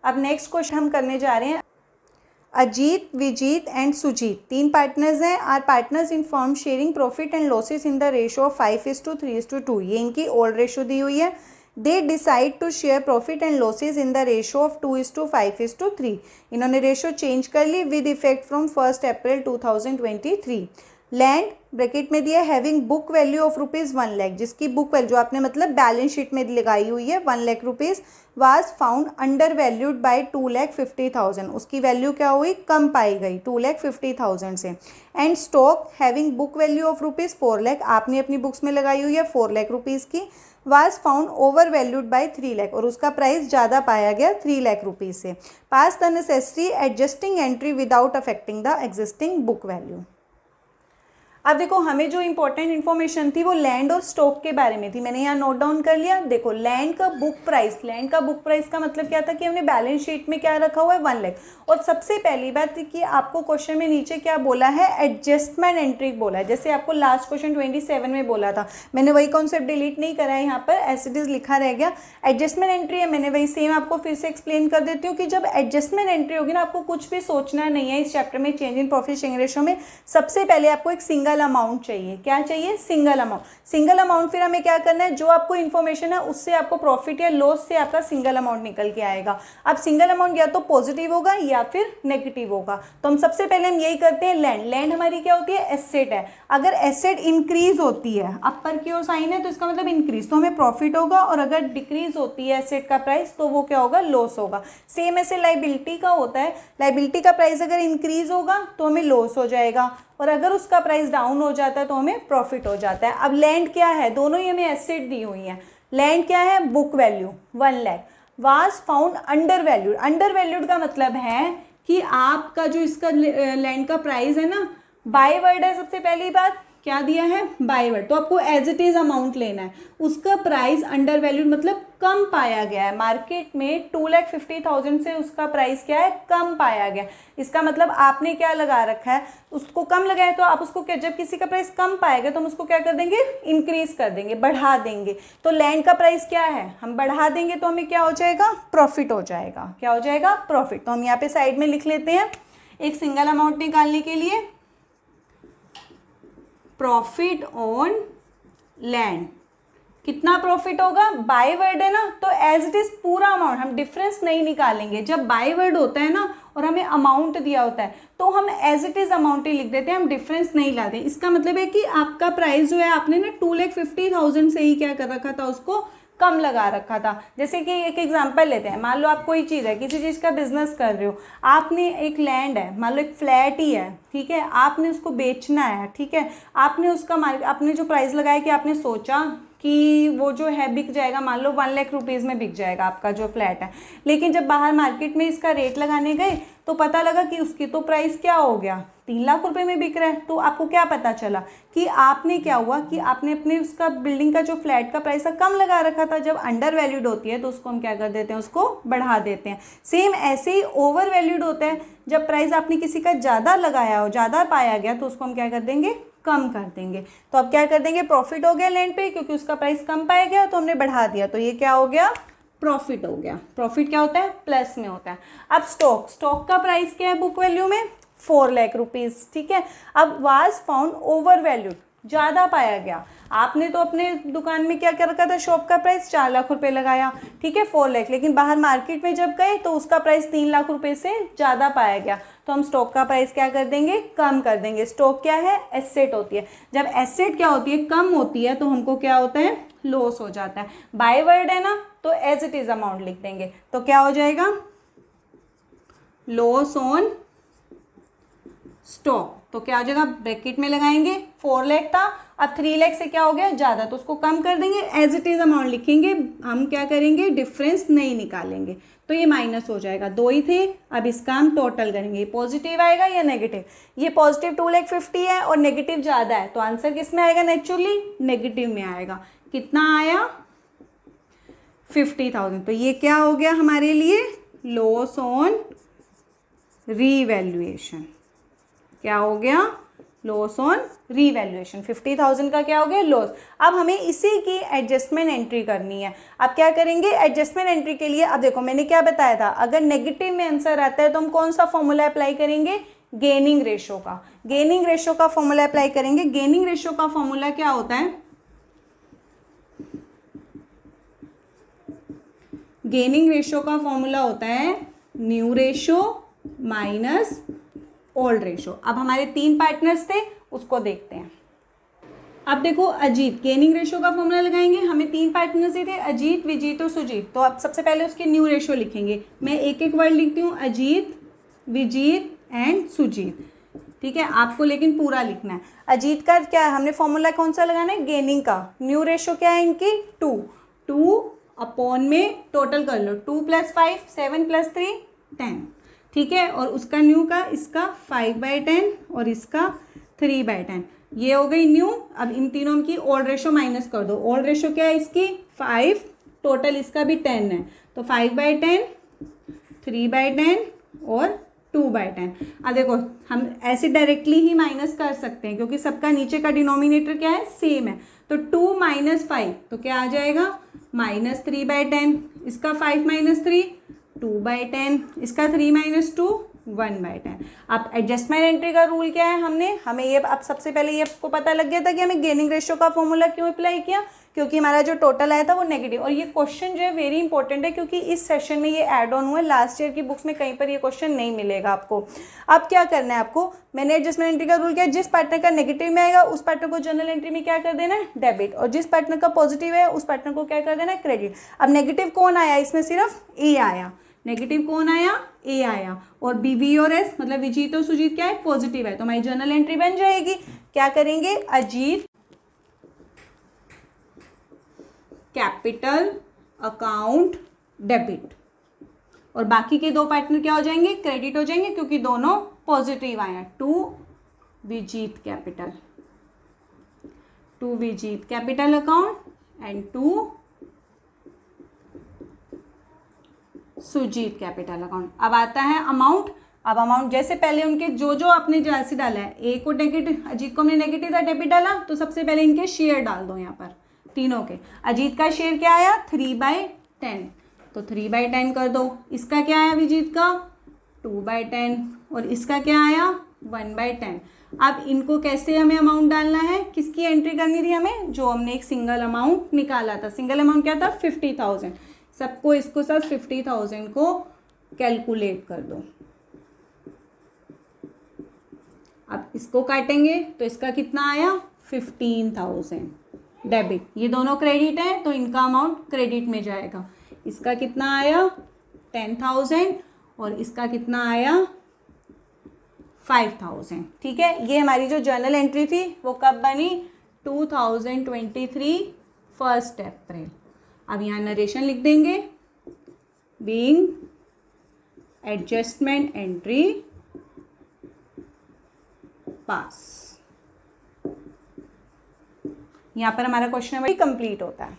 अब next question हम करने जा रहे हैं। अजीत, विजीत एंड सुजीत 3 पार्टनर्स हैं। Are partners in firm sharing profit and losses in the ratio of 5:3:2। ये इनकी ओल्ड रेशो दी हुई है। They decide to share profit and losses in the ratio of 2:5:3। इन्होंने रेशो चेंज कर ली with effect from 1 April 2023। Land bracket में दिया हैविंग बुक वैल्यू ऑफ ₹1,00,000, जिसकी बुक वैल्यू जो आपने मतलब बैलेंस शीट में लगाई हुई है 1,00,000 rupees, was found under valued bye 2,50,000। उसकी वैल्यू क्या हुई, कम पाई गई 2,50,000 से। And stock having book value of ₹4,00,000, आपने अपनी बुक्स में लगाई हुई है 4,00,000 रुपीज़ की, was found over valued bye 3,00,000, और उसका प्राइस ज़्यादा पाया गया 3,00,000 रुपीज़ से। Pass the necessary adjusting entry without affecting the existing book value. अब देखो, हमें जो इंपॉर्टेंट इन्फॉर्मेशन थी वो लैंड और स्टॉक के बारे में थी। मैंने यहाँ नोट डाउन कर लिया। देखो, लैंड का बुक प्राइस का मतलब क्या था कि हमने बैलेंस शीट में क्या रखा हुआ है 1,00,000। और सबसे पहली बात थी कि आपको क्वेश्चन में नीचे क्या बोला है, एडजस्टमेंट एंट्री बोला है। जैसे आपको लास्ट क्वेश्चन 27 में बोला था, मैंने वही कॉन्सेप्ट डिलीट नहीं करा है, यहाँ पर एज इट इज लिखा रह गया। एडजस्टमेंट एंट्री है, मैंने वही सेम आपको फिर से एक्सप्लेन कर देती हूँ कि जब एडजस्टमेंट एंट्री होगी ना, आपको कुछ भी सोचना नहीं है इस चैप्टर में। Change in profit sharing ratio में सबसे पहले आपको एक सिंगल अमाउंट चाहिए। क्या चाहिए, सिंगल अमाउंट। फिर हमें क्या करना है, जो आपको इन्फॉर्मेशन है उससे आपको प्रॉफिट या लॉस से आपका सिंगल अमाउंट निकल के आएगा। अब सिंगल अमाउंट या तो पॉजिटिव होगा या फिर नेगेटिव होगा। तो हम सबसे पहले हम यही करते हैं। लैंड हमारी क्या होती है, एसेट है। अगर एसेट इंक्रीज होती है, अपर की ओर साइन है तो इसका मतलब इंक्रीज, तो हमें प्रॉफिट होगा। और अगर डिक्रीज होती है एसेट का प्राइस तो वो क्या होगा, लॉस होगा। सेम ऐसे लाइबिलिटी का होता है। लाइबिलिटी का प्राइस अगर इंक्रीज होगा तो हमें लॉस हो जाएगा, और अगर उसका प्राइस डाउन हो जाता है तो हमें प्रॉफिट हो जाता है। अब लैंड क्या है, दोनों ही हमें एसेट दी हुई हैं। लैंड क्या है, book value 1,00,000, was found under valued. Under valued का मतलब है कि आपका जो इसका लैंड का प्राइस है ना, बाय वर्ड है। सबसे पहली बात क्या दिया है, बाय वर्ड, तो आपको एज इट इज अमाउंट लेना है। उसका प्राइस अंडर वैल्यूड मतलब कम पाया गया है। मार्केट में 2,50,000 से उसका प्राइस क्या है, कम पाया गया। इसका मतलब आपने क्या लगा रखा है, उसको कम लगाया, तो आप उसको क्या, जब किसी का प्राइस कम पाएगा तो हम उसको क्या कर देंगे, इंक्रीज कर देंगे, बढ़ा देंगे। तो लैंड का प्राइस क्या है, हम बढ़ा देंगे तो हमें क्या हो जाएगा, प्रॉफिट हो जाएगा। क्या हो जाएगा, प्रॉफिट। तो हम यहाँ पे साइड में लिख लेते हैं एक सिंगल अमाउंट निकालने के लिए, प्रॉफिट ऑन लैंड। कितना प्रॉफिट होगा, बाय वर्ड है ना, तो एज इट इज पूरा अमाउंट, हम डिफरेंस नहीं निकालेंगे। जब बाय वर्ड होता है ना और हमें अमाउंट दिया होता है तो हम एज इट इज अमाउंट ही लिख देते हैं, हम डिफरेंस नहीं लाते। इसका मतलब है कि आपका प्राइस जो है, आपने ना 2,50,000 से ही क्या कर रखा था, उसको कम लगा रखा था। जैसे कि एक एग्जांपल लेते हैं, मान लो आप कोई चीज़ है, किसी चीज़ का बिजनेस कर रहे हो, आपने एक लैंड है, मान लो एक फ्लैट ही है, ठीक है, आपने उसको बेचना है, ठीक है, आपने उसका आपने जो प्राइस लगाया कि आपने सोचा कि वो जो है बिक जाएगा, मान लो 1,00,000 रुपीज़ में बिक जाएगा आपका जो फ्लैट है। लेकिन जब बाहर मार्केट में इसका रेट लगाने गए तो पता लगा कि उसकी तो प्राइस क्या हो गया, 3,00,000 रुपए में बिक रहा है। तो आपको क्या पता चला कि आपने क्या हुआ कि आपने अपने उसका बिल्डिंग का जो फ्लैट का प्राइस है कम लगा रखा था। जब अंडर वैल्यूड होती है तो उसको हम क्या कर देते हैं, उसको बढ़ा देते हैं। सेम ऐसे ही ओवर वैल्यूड होता है, जब प्राइस आपने किसी का ज़्यादा लगाया हो, ज़्यादा पाया गया, तो उसको हम क्या कर देंगे, कम कर देंगे। तो अब क्या कर देंगे, प्रॉफिट हो गया लैंड पे, क्योंकि उसका प्राइस कम पाया गया तो हमने बढ़ा दिया, तो ये क्या हो गया, प्रॉफिट हो गया। प्रॉफिट क्या होता है, प्लस में होता है। अब स्टॉक का प्राइस क्या है बुक वैल्यू में, 4,00,000 रुपीज़, ठीक है। अब वाज फाउंड ओवर वैल्यूड, ज़्यादा पाया गया। आपने तो अपने दुकान में क्या क्या रखा था, शॉप का प्राइस 4,00,000 रुपए लगाया, ठीक है, 4,00,000, लेकिन बाहर मार्केट में जब गए तो उसका प्राइस 3,00,000 रुपए से ज़्यादा पाया गया, तो हम स्टॉक का प्राइस क्या कर देंगे, कम कर देंगे। स्टॉक क्या है, एसेट होती है। जब एसेट क्या होती है, कम होती है, तो हमको क्या होता है, लॉस हो जाता है। बाय वर्ड है ना, तो एज इट इज अमाउंट लिख देंगे, तो क्या हो जाएगा, लॉस ऑन स्टॉक। तो क्या हो जाएगा, ब्रैकेट में लगाएंगे, 4,00,000 था, अब 3,00,000 से क्या हो गया, ज़्यादा, तो उसको कम कर देंगे, एज इट इज अमाउंट लिखेंगे। हम क्या करेंगे, डिफरेंस नहीं निकालेंगे, तो ये माइनस हो जाएगा। 2 ही थे, अब इसका हम टोटल करेंगे, पॉजिटिव आएगा या नेगेटिव। ये पॉजिटिव 2,50,000 है और नेगेटिव ज़्यादा है, तो आंसर किस में आएगा, नेचुरली नेगेटिव में आएगा। कितना आया, 50,000। तो ये क्या हो गया हमारे लिए, लॉस ऑन रीवैल्यूएशन। क्या हो गया, लॉस ऑन रीवैल्यूएशन, 50,000 का क्या हो गया, लॉस। अब हमें इसी की एडजस्टमेंट एंट्री करनी है। अब क्या करेंगे एडजस्टमेंट एंट्री के लिए, अब देखो मैंने क्या बताया था, अगर नेगेटिव में आंसर आता है तो हम कौन सा फॉर्मूला अप्लाई करेंगे, गेनिंग रेशो का। गेनिंग रेशो का फॉर्मूला अप्लाई करेंगे। गेनिंग रेशो का फॉर्मूला क्या होता है, गेनिंग रेशो का फॉर्मूला होता है new ratio minus old ratio. अब हमारे 3 पार्टनर्स थे, उसको देखते हैं। अब देखो अजीत, गेनिंग रेशो का फॉर्मूला लगाएंगे, हमें 3 पार्टनर्स ही थे, अजीत, विजीत और सुजीत। तो अब सबसे पहले उसके न्यू रेशो लिखेंगे। मैं एक एक वर्ड लिखती हूँ, अजीत, विजीत एंड सुजीत, ठीक है। आपको लेकिन पूरा लिखना है। अजीत का क्या है, हमने फॉर्मूला कौन सा लगाना है, गेनिंग का। न्यू रेशो क्या है इनकी, 2 अपॉन में टोटल कर लो, 2 + 5 7 + 3 10, ठीक है। और उसका न्यू का, इसका 5/10 और इसका 3/10, ये हो गई न्यू। अब इन तीनों की ओल्ड रेशो माइनस कर दो। ओल्ड रेशो क्या है इसकी, 5, टोटल इसका भी 10 है, तो 5/10, 3/10 और 2/10। अब देखो हम ऐसे डायरेक्टली ही माइनस कर सकते हैं क्योंकि सबका नीचे का डिनोमिनेटर क्या है, सेम है। तो 2 - 5 तो क्या आ जाएगा, -3/10, इसका 5 - 3 2/10, इसका 3 - 2 1/10। अब एडजस्टमेंट एंट्री का रूल क्या है, हमें ये अब सबसे पहले ये आपको पता लग गया था कि हमें गेनिंग रेशो का फॉर्मूला क्यों अप्लाई किया, क्योंकि हमारा जो टोटल आया था वो नेगेटिव। और ये क्वेश्चन जो है वेरी इंपॉर्टेंट है क्योंकि इस सेशन में ये ऐड ऑन हुआ है, लास्ट ईयर की बुक्स में कहीं पर ये क्वेश्चन नहीं मिलेगा आपको। अब क्या करना है आपको, मैंने एडजस्टमेंट एंट्री का रूल किया, जिस पार्टनर का नेगेटिव में आएगा उस पार्टनर को जर्नल एंट्री में क्या कर देना है, डेबिट, और जिस पार्टनर का पॉजिटिव है उस पार्टनर को क्या कर देना है, क्रेडिट। अब नेगेटिव कौन आया, इसमें सिर्फ ए आया, नेगेटिव कौन आया, ए आया, और बी, वी और एस मतलब विजीत और सुजीत क्या है, पॉजिटिव है, तो हमारी जर्नल एंट्री बन जाएगी। क्या करेंगे, अजीत कैपिटल अकाउंट डेबिट, और बाकी के 2 पार्टनर क्या हो जाएंगे, क्रेडिट हो जाएंगे क्योंकि दोनों पॉजिटिव आए हैं। 2 Vijit capital account and 2 Sujit capital account. अब आता है अमाउंट। अब अमाउंट जैसे पहले उनके जो जो आपने जैसे डाला है, ए को नेगेटिव, अजीत को हमने नेगेटिव था, डेबिट डाला, तो सबसे पहले इनके शेयर डाल दो यहाँ पर तीनों के। अजीत का शेयर क्या आया, 3/10, तो 3/10 कर दो। इसका क्या आया विजीत का, 2/10, और इसका क्या आया, 1/10। अब इनको कैसे हमें अमाउंट डालना है, किसकी एंट्री करनी थी हमें, जो हमने एक सिंगल अमाउंट निकाला था। सिंगल अमाउंट क्या था, 50,000। सबको इसको साथ 50,000 को कैलकुलेट कर दो। अब इसको काटेंगे तो इसका कितना आया, 15,000 डेबिट। ये दोनों क्रेडिट है तो इनका अमाउंट क्रेडिट में जाएगा। इसका कितना आया, 10,000, और इसका कितना आया, 5,000, ठीक है। ये हमारी जो जर्नल एंट्री थी वो कब बनी, 2023 1 अप्रैल। अब यहाँ नरेशन लिख देंगे, बीइंग एडजस्टमेंट एंट्री पास। यहाँ पर हमारा क्वेश्चन कंप्लीट होता है।